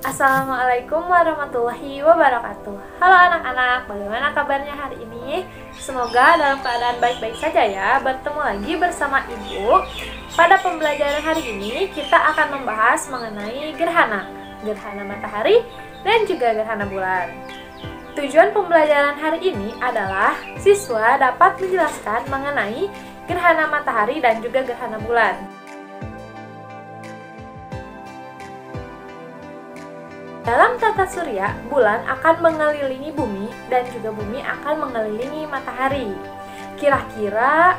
Assalamualaikum warahmatullahi wabarakatuh. Halo anak-anak, bagaimana kabarnya hari ini? Semoga dalam keadaan baik-baik saja ya. Bertemu lagi bersama Ibu. Pada pembelajaran hari ini kita akan membahas mengenai gerhana matahari dan juga gerhana bulan. Tujuan pembelajaran hari ini adalah siswa dapat menjelaskan mengenai gerhana matahari dan juga gerhana bulan. Dalam tata surya, bulan akan mengelilingi bumi dan juga bumi akan mengelilingi matahari. Kira-kira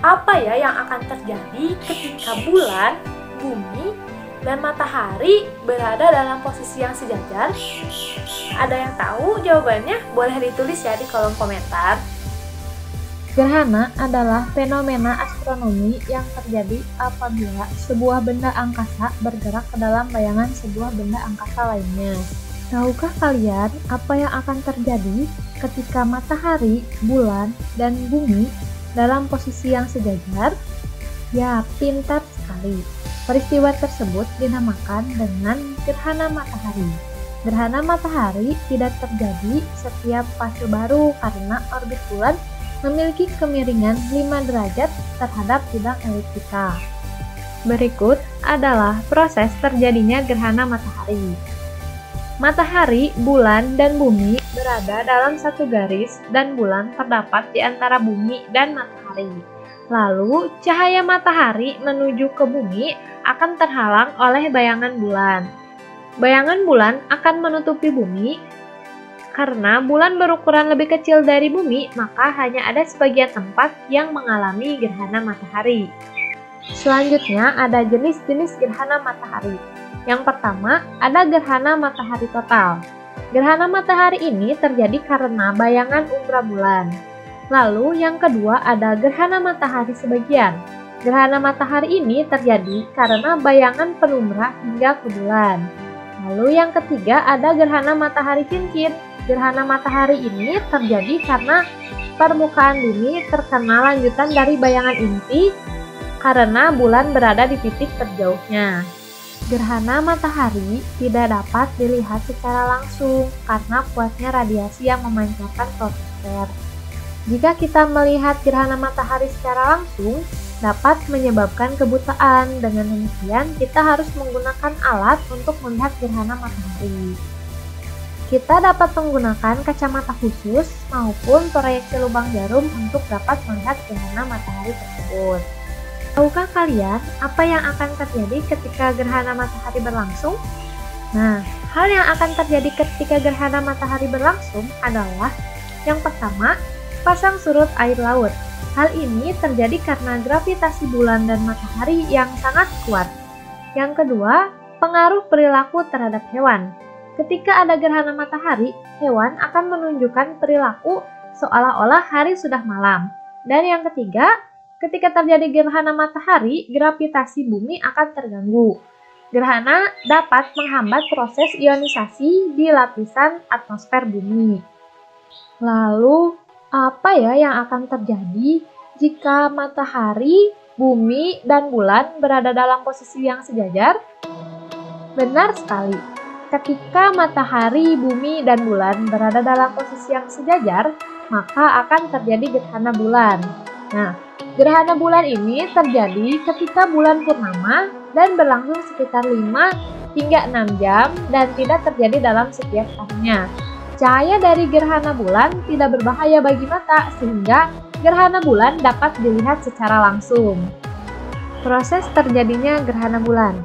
apa ya yang akan terjadi ketika bulan, bumi, dan matahari berada dalam posisi yang sejajar? Ada yang tahu jawabannya? Boleh ditulis ya di kolom komentar. Gerhana adalah fenomena astronomi yang terjadi apabila sebuah benda angkasa bergerak ke dalam bayangan sebuah benda angkasa lainnya. Tahukah kalian apa yang akan terjadi ketika matahari, bulan, dan bumi dalam posisi yang sejajar? Ya, pintar sekali. Peristiwa tersebut dinamakan dengan gerhana matahari. Gerhana matahari tidak terjadi setiap fase baru karena orbit bulan memiliki kemiringan 5 derajat terhadap bidang eliptika. Berikut adalah proses terjadinya gerhana matahari. Matahari, bulan, dan bumi berada dalam satu garis dan bulan terdapat di antara bumi dan matahari. Lalu, cahaya matahari menuju ke bumi akan terhalang oleh bayangan bulan. Bayangan bulan akan menutupi bumi. Karena bulan berukuran lebih kecil dari bumi, maka hanya ada sebagian tempat yang mengalami gerhana matahari. Selanjutnya ada jenis-jenis gerhana matahari. Yang pertama, ada gerhana matahari total. Gerhana matahari ini terjadi karena bayangan umbra bulan. Lalu yang kedua ada gerhana matahari sebagian. Gerhana matahari ini terjadi karena bayangan penumbra hingga ke bulan. Lalu yang ketiga ada gerhana matahari cincin. Gerhana matahari ini terjadi karena permukaan bumi terkena lanjutan dari bayangan inti karena bulan berada di titik terjauhnya. Gerhana matahari tidak dapat dilihat secara langsung karena kuatnya radiasi yang memancarkan fotosfer. Jika kita melihat gerhana matahari secara langsung, dapat menyebabkan kebutaan. Dengan demikian, kita harus menggunakan alat untuk melihat gerhana matahari. Kita dapat menggunakan kacamata khusus maupun proyeksi lubang jarum untuk dapat melihat gerhana matahari tersebut. Tahukah kalian apa yang akan terjadi ketika gerhana matahari berlangsung? Nah, hal yang akan terjadi ketika gerhana matahari berlangsung adalah yang pertama, pasang surut air laut. Hal ini terjadi karena gravitasi bulan dan matahari yang sangat kuat. Yang kedua, pengaruh perilaku terhadap hewan. Ketika ada gerhana matahari, hewan akan menunjukkan perilaku seolah-olah hari sudah malam. Dan yang ketiga, ketika terjadi gerhana matahari, gravitasi bumi akan terganggu. Gerhana dapat menghambat proses ionisasi di lapisan atmosfer bumi. Lalu, apa ya yang akan terjadi jika matahari, bumi, dan bulan berada dalam posisi yang sejajar? Benar sekali. Ketika matahari, bumi, dan bulan berada dalam posisi yang sejajar, maka akan terjadi gerhana bulan. Nah, gerhana bulan ini terjadi ketika bulan purnama dan berlangsung sekitar 5 hingga 6 jam dan tidak terjadi dalam setiap tahunnya. Cahaya dari gerhana bulan tidak berbahaya bagi mata sehingga gerhana bulan dapat dilihat secara langsung. Proses terjadinya gerhana bulan.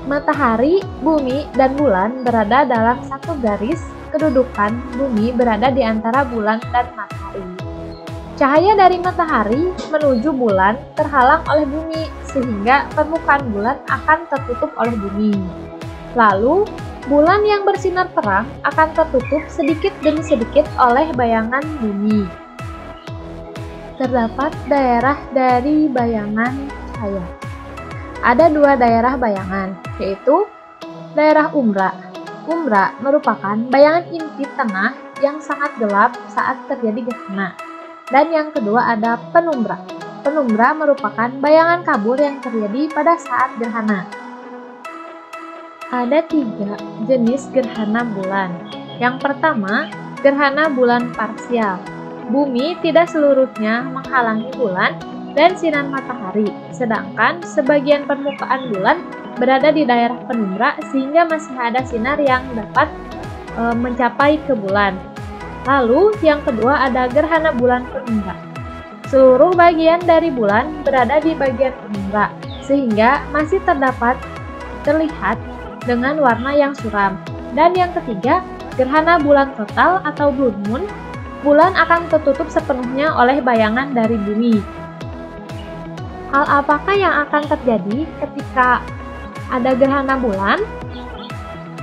Matahari, bumi, dan bulan berada dalam satu garis. Kedudukan bumi berada di antara bulan dan matahari. Cahaya dari matahari menuju bulan terhalang oleh bumi sehingga permukaan bulan akan tertutup oleh bumi. Lalu, bulan yang bersinar terang akan tertutup sedikit demi sedikit oleh bayangan bumi. Terdapat daerah dari bayangan cahaya. Ada 2 daerah bayangan, yaitu daerah umbra. Umbra merupakan bayangan inti tengah yang sangat gelap saat terjadi gerhana. Dan yang kedua ada penumbra. Penumbra merupakan bayangan kabur yang terjadi pada saat gerhana. Ada 3 jenis gerhana bulan. Yang pertama, gerhana bulan parsial. Bumi tidak seluruhnya menghalangi bulan dan sinar matahari, sedangkan sebagian permukaan bulan berada di daerah penumbra sehingga masih ada sinar yang dapat mencapai ke bulan. Lalu yang kedua ada gerhana bulan penumbra. Seluruh bagian dari bulan berada di bagian penumbra, sehingga masih terlihat dengan warna yang suram. Dan yang ketiga, gerhana bulan total atau blood moon. Bulan akan tertutup sepenuhnya oleh bayangan dari bumi. Hal apakah yang akan terjadi ketika ada gerhana bulan?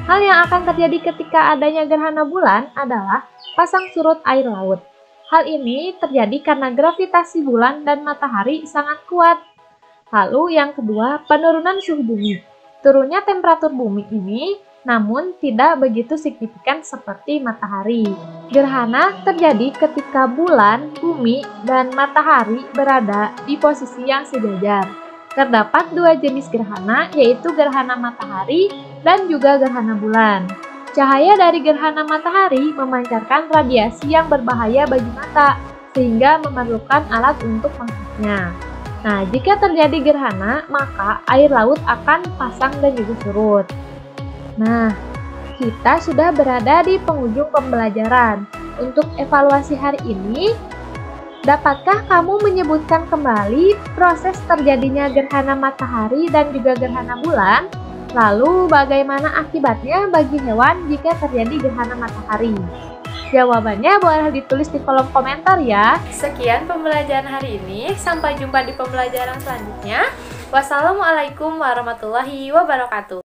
Hal yang akan terjadi ketika adanya gerhana bulan adalah pasang surut air laut. Hal ini terjadi karena gravitasi bulan dan matahari sangat kuat. Lalu yang kedua, penurunan suhu bumi. Turunnya temperatur bumi ini namun tidak begitu signifikan seperti matahari. Gerhana terjadi ketika bulan, bumi, dan matahari berada di posisi yang sejajar. Terdapat 2 jenis gerhana, yaitu gerhana matahari dan juga gerhana bulan. Cahaya dari gerhana matahari memancarkan radiasi yang berbahaya bagi mata, sehingga memerlukan alat untuk melihatnya. Nah, jika terjadi gerhana, maka air laut akan pasang dan juga surut. Nah, kita sudah berada di penghujung pembelajaran. Untuk evaluasi hari ini, dapatkah kamu menyebutkan kembali proses terjadinya gerhana matahari dan juga gerhana bulan? Lalu, bagaimana akibatnya bagi hewan jika terjadi gerhana matahari? Jawabannya boleh ditulis di kolom komentar ya. Sekian pembelajaran hari ini. Sampai jumpa di pembelajaran selanjutnya. Wassalamualaikum warahmatullahi wabarakatuh.